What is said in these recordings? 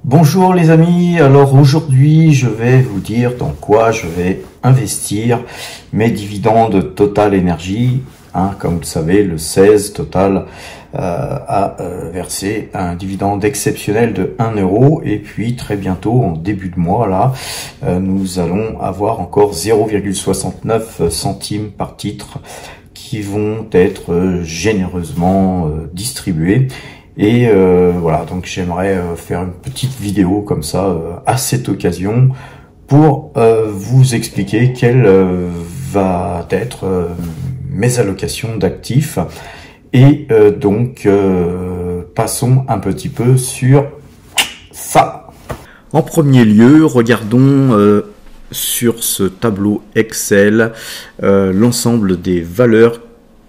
Bonjour les amis, alors aujourd'hui je vais vous dire dans quoi je vais investir mes dividendes Total Energy. Comme vous le savez, le 16 Total a versé un dividende exceptionnel de 1 euro et puis très bientôt en début de mois là, nous allons avoir encore 0,69 centimes par titre qui vont être généreusement distribués. Et voilà, donc j'aimerais faire une petite vidéo comme ça à cette occasion pour vous expliquer quelle va être mes allocations d'actifs. Et donc passons un petit peu sur ça. En premier lieu, regardons sur ce tableau Excel l'ensemble des valeurs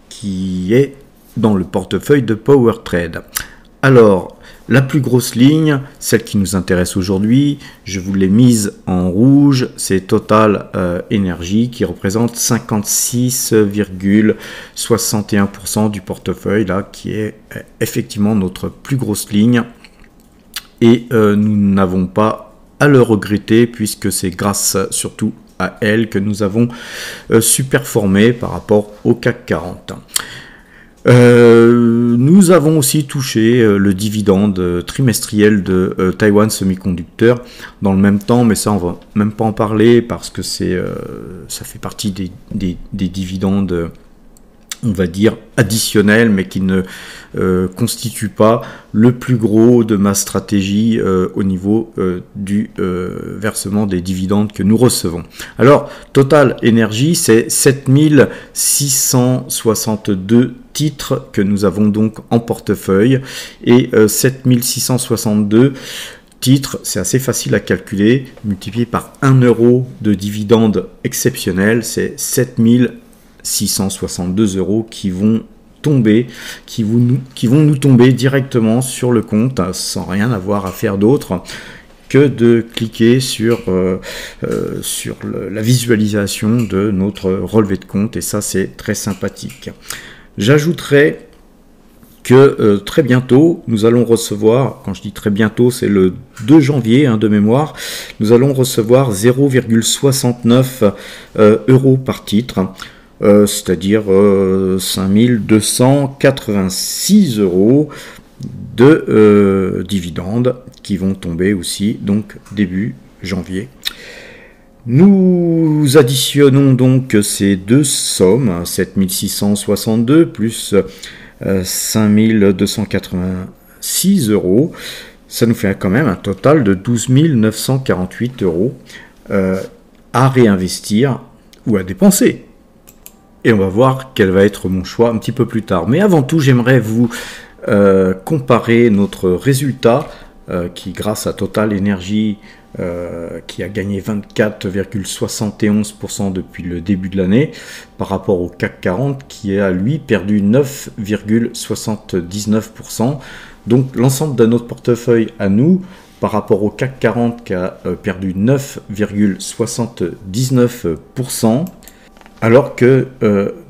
qui est dans le portefeuille de PowerTrade. Alors, la plus grosse ligne, celle qui nous intéresse aujourd'hui, je vous l'ai mise en rouge, c'est Total Energy qui représente 56,61% du portefeuille, là, qui est effectivement notre plus grosse ligne. Et nous n'avons pas à le regretter puisque c'est grâce surtout à elle que nous avons surperformé par rapport au CAC 40. Nous avons aussi touché le dividende trimestriel de Taiwan Semiconductor dans le même temps, mais ça on va même pas en parler parce que ça fait partie des dividendes, on va dire additionnels, mais qui ne constituent pas le plus gros de ma stratégie au niveau du versement des dividendes que nous recevons. Alors, Total Energy, c'est 7662 titres que nous avons donc en portefeuille, et 7662 titres, c'est assez facile à calculer, multiplié par 1 euro de dividende exceptionnel, c'est 7662 euros qui vont tomber, qui vont nous tomber directement sur le compte, sans rien avoir à faire d'autre que de cliquer sur la visualisation de notre relevé de compte, et ça c'est très sympathique. J'ajouterai que très bientôt, nous allons recevoir, quand je dis très bientôt, c'est le 2 janvier de mémoire, nous allons recevoir 0,69 euros par titre, c'est-à-dire 5286 euros de dividendes qui vont tomber aussi, donc début janvier. Nous additionnons donc ces deux sommes, 7662 plus 5286 euros, ça nous fait quand même un total de 12 948 euros à réinvestir ou à dépenser. Et on va voir quel va être mon choix un petit peu plus tard. Mais avant tout, j'aimerais vous comparer notre résultat qui, grâce à Total Energy, qui a gagné 24,71% depuis le début de l'année, par rapport au CAC 40 qui a, lui, perdu 9,79%. Donc l'ensemble de notre portefeuille à nous, par rapport au CAC 40 qui a perdu 9,79%, alors que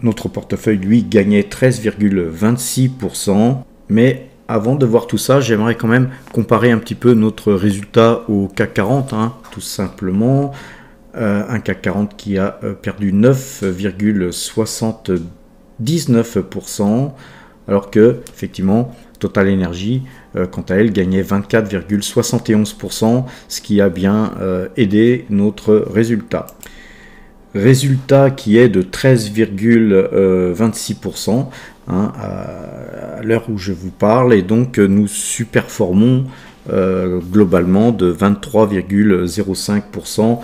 notre portefeuille, lui, gagnait 13,26%. Mais avant de voir tout ça, j'aimerais quand même comparer un petit peu notre résultat au CAC 40, tout simplement. Un CAC 40 qui a perdu 9,79%, alors que, effectivement, Total Energy, quant à elle, gagnait 24,71%, ce qui a bien aidé notre résultat. Résultat qui est de 13,26% à l'heure où je vous parle, et donc nous surperformons globalement de 23,05%,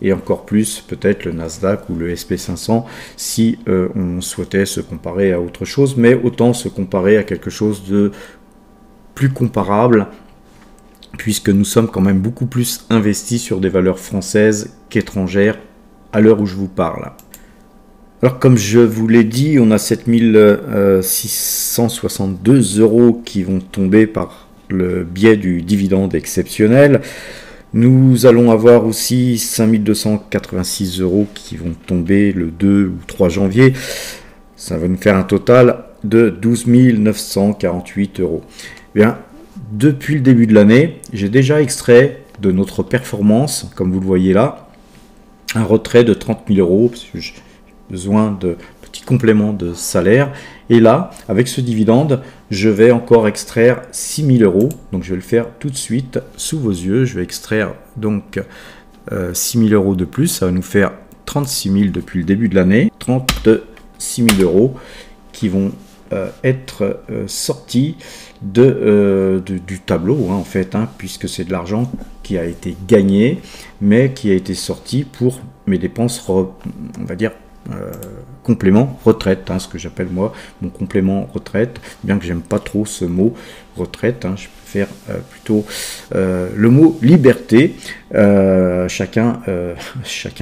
et encore plus peut-être le Nasdaq ou le SP500 si on souhaitait se comparer à autre chose, mais autant se comparer à quelque chose de plus comparable, puisque nous sommes quand même beaucoup plus investis sur des valeurs françaises qu'étrangères à l'heure où je vous parle. Alors comme je vous l'ai dit, on a 7662 euros qui vont tomber par le biais du dividende exceptionnel. Nous allons avoir aussi 5286 euros qui vont tomber le 2 ou 3 janvier. Ça va nous faire un total de 12 948 euros. Bien, depuis le début de l'année, j'ai déjà extrait de notre performance, comme vous le voyez là, un retrait de 30 000 euros, parce que j'ai besoin de petits compléments de salaire. Et là, avec ce dividende, je vais encore extraire 6 000 euros. Donc je vais le faire tout de suite sous vos yeux. Je vais extraire donc 6 000 euros de plus. Ça va nous faire 36 000 depuis le début de l'année. 36 000 euros qui vont être sortis du tableau, hein, en fait, hein, puisque c'est de l'argent qui a été gagné, mais qui a été sorti pour mes dépenses, on va dire, complément retraite, hein, ce que j'appelle moi mon complément retraite, bien que j'aime pas trop ce mot retraite, hein, je préfère plutôt le mot liberté. Chacun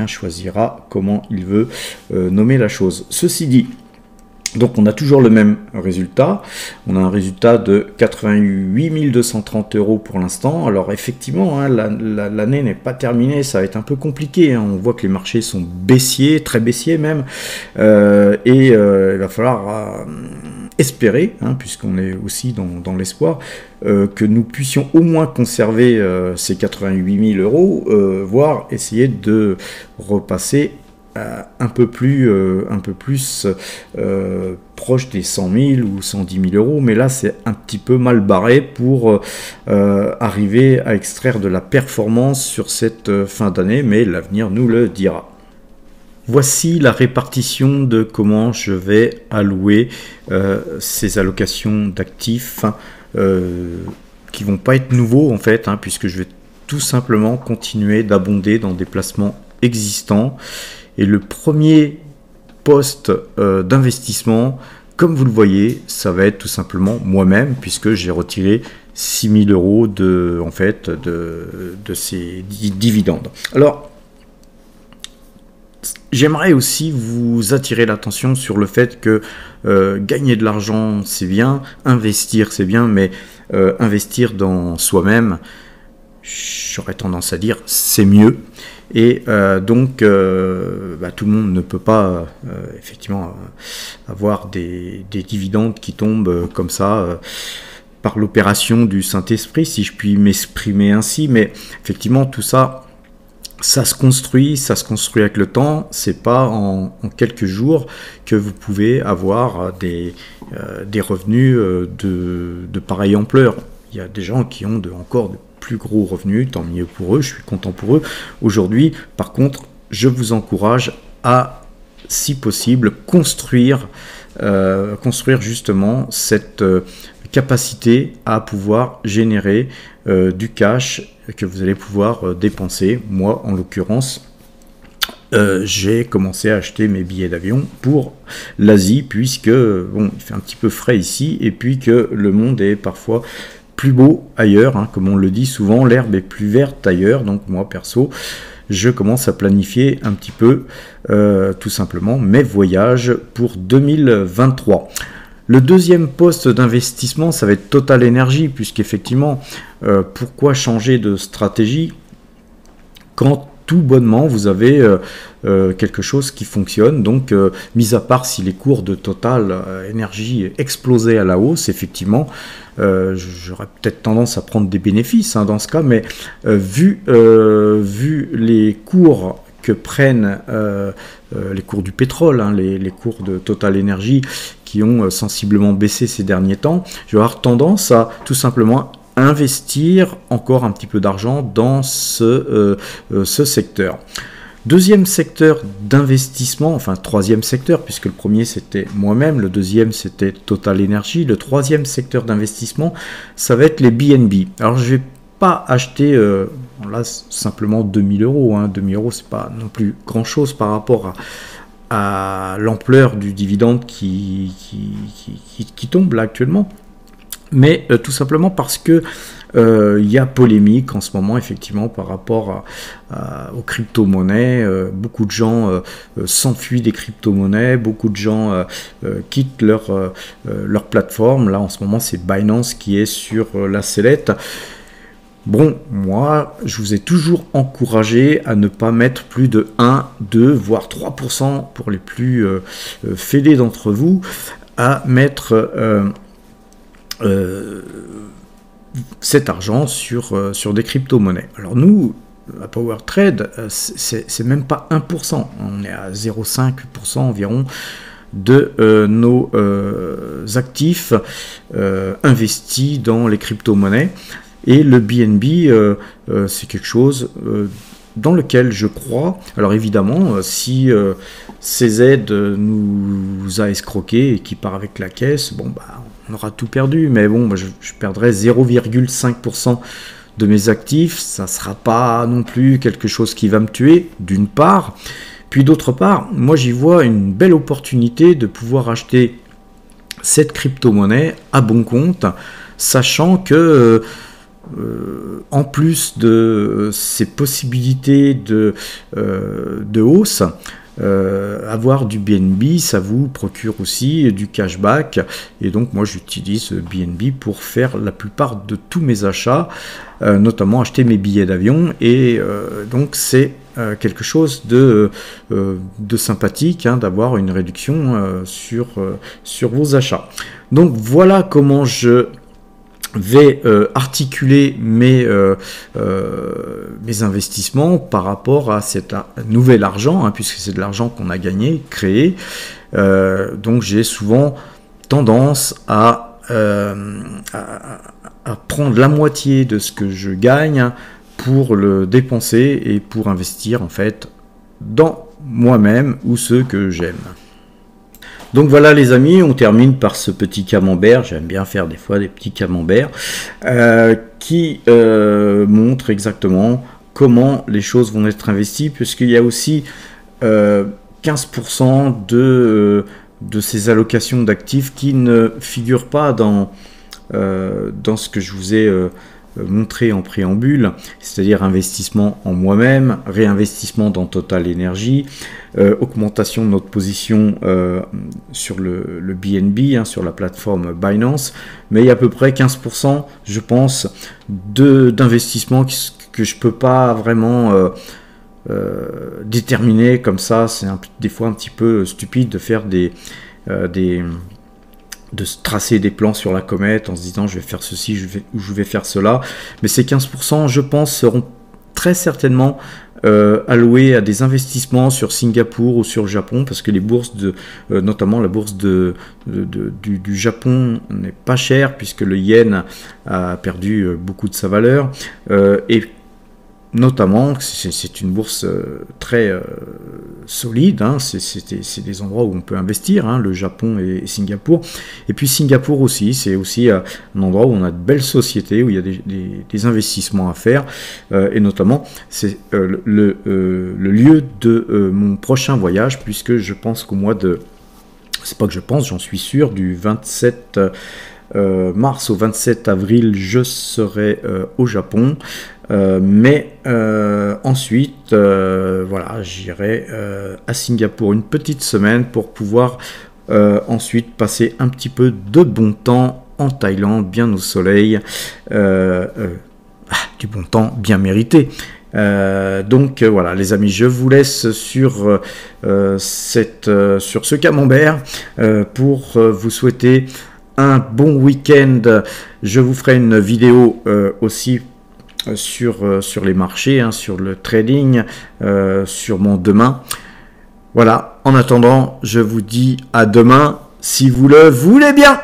choisira comment il veut nommer la chose. Ceci dit, donc on a toujours le même résultat, on a un résultat de 88 230 euros pour l'instant. Alors effectivement, hein, l'année n'est pas terminée, ça va être un peu compliqué, hein. On voit que les marchés sont baissiers, très baissiers même, il va falloir espérer, hein, puisqu'on est aussi dans l'espoir, que nous puissions au moins conserver ces 88 000 euros, voire essayer de repasser un peu plus proche des 100 000 ou 110 000 euros, mais là c'est un petit peu mal barré pour arriver à extraire de la performance sur cette fin d'année, mais l'avenir nous le dira. Voici la répartition de comment je vais allouer ces allocations d'actifs qui vont pas être nouveaux en fait, hein, puisque je vais tout simplement continuer d'abonder dans des placements existants. Et le premier poste d'investissement, comme vous le voyez, ça va être tout simplement moi-même, puisque j'ai retiré 6 000 euros de ces dividendes. Alors, j'aimerais aussi vous attirer l'attention sur le fait que gagner de l'argent, c'est bien, investir, c'est bien, mais investir dans soi-même, j'aurais tendance à dire, c'est mieux. Et donc, tout le monde ne peut pas effectivement avoir des dividendes qui tombent comme ça par l'opération du Saint-Esprit, si je puis m'exprimer ainsi. Mais effectivement, tout ça, ça se construit avec le temps. C'est pas en quelques jours que vous pouvez avoir des revenus de pareille ampleur. Il y a des gens qui ont encore de plus gros revenus, tant mieux pour eux, je suis content pour eux. Aujourd'hui, par contre, je vous encourage à, si possible, construire justement cette capacité à pouvoir générer du cash que vous allez pouvoir dépenser. Moi, en l'occurrence, j'ai commencé à acheter mes billets d'avion pour l'Asie, puisque bon, il fait un petit peu frais ici, et puis que le monde est parfois plus beau ailleurs, hein, comme on le dit souvent, l'herbe est plus verte ailleurs. Donc moi perso, je commence à planifier un petit peu tout simplement mes voyages pour 2023. Le deuxième poste d'investissement, ça va être Total Energy, puisqu'effectivement, pourquoi changer de stratégie quand tout bonnement vous avez quelque chose qui fonctionne? Donc mis à part si les cours de Total Energy explosaient à la hausse, effectivement j'aurais peut-être tendance à prendre des bénéfices, hein, dans ce cas, mais vu les cours que prennent les cours du pétrole, hein, les cours de Total Energy qui ont sensiblement baissé ces derniers temps, je vais avoir tendance à tout simplement investir encore un petit peu d'argent dans ce secteur. Deuxième secteur d'investissement, enfin troisième secteur, puisque le premier c'était moi-même, le deuxième c'était Total Energy, le troisième secteur d'investissement, ça va être les BNB. Alors je vais pas acheter là simplement 2000 euros, hein. 2000 euros c'est pas non plus grand chose par rapport à l'ampleur du dividende qui tombe là actuellement. Mais tout simplement parce que il y a polémique en ce moment effectivement par rapport aux crypto-monnaies. Beaucoup de gens s'enfuient des crypto-monnaies, beaucoup de gens quittent leur plateforme. Là en ce moment c'est Binance qui est sur la sellette. Bon, moi, je vous ai toujours encouragé à ne pas mettre plus de 1, 2, voire 3% pour les plus fêlés d'entre vous, à mettre cet argent sur des crypto-monnaies. Alors nous, à PowerTrade, c'est même pas 1%, on est à 0,5% environ de nos actifs investis dans les crypto-monnaies. Et le BNB, c'est quelque chose dans lequel je crois. Alors évidemment, si CZ nous a escroqué et qui part avec la caisse, bon bah on aura tout perdu, mais bon, bah, je perdrai 0,5% de mes actifs, ça ne sera pas non plus quelque chose qui va me tuer, d'une part. Puis d'autre part, moi j'y vois une belle opportunité de pouvoir acheter cette crypto-monnaie à bon compte, sachant que en plus de ces possibilités de hausse, avoir du BNB, ça vous procure aussi du cashback, et donc moi j'utilise BNB pour faire la plupart de tous mes achats, notamment acheter mes billets d'avion, et donc c'est quelque chose de sympathique, hein, d'avoir une réduction sur vos achats. Donc voilà comment je vais articuler mes investissements par rapport à cet nouvel argent, hein, puisque c'est de l'argent qu'on a gagné, créé. Donc j'ai souvent tendance à prendre la moitié de ce que je gagne pour le dépenser et pour investir en fait dans moi-même ou ceux que j'aime. Donc voilà les amis, on termine par ce petit camembert, j'aime bien faire des fois des petits camemberts, qui montre exactement comment les choses vont être investies, puisqu'il y a aussi 15% de ces allocations d'actifs qui ne figurent pas dans ce que je vous ai montré en préambule, c'est-à-dire investissement en moi-même, réinvestissement dans Total Energy, augmentation de notre position sur le BNB, hein, sur la plateforme Binance, mais il y a à peu près 15%, je pense, d'investissement que je peux pas vraiment déterminer comme ça. C'est des fois un petit peu stupide de faire de se tracer des plans sur la comète en se disant je vais faire ceci, je vais faire cela, mais ces 15% je pense seront très certainement alloués à des investissements sur Singapour ou sur le Japon, parce que les bourses notamment la bourse du Japon n'est pas chère, puisque le yen a perdu beaucoup de sa valeur, et notamment, c'est une bourse très solide, hein, c'est des endroits où on peut investir, hein, le Japon et Singapour. Et puis Singapour aussi, c'est aussi un endroit où on a de belles sociétés, où il y a des investissements à faire. Et notamment, c'est le lieu de mon prochain voyage, puisque je pense qu'au mois de... C'est pas que je pense, j'en suis sûr, du 27... mars au 27 avril, je serai au Japon, mais ensuite, voilà, j'irai à Singapour une petite semaine pour pouvoir ensuite passer un petit peu de bon temps en Thaïlande, bien au soleil, du bon temps bien mérité. Donc voilà les amis, je vous laisse sur ce camembert pour vous souhaiter un bon week-end. Je vous ferai une vidéo aussi sur les marchés, hein, sur le trading, sûrement demain. Voilà, en attendant, je vous dis à demain, si vous le voulez bien.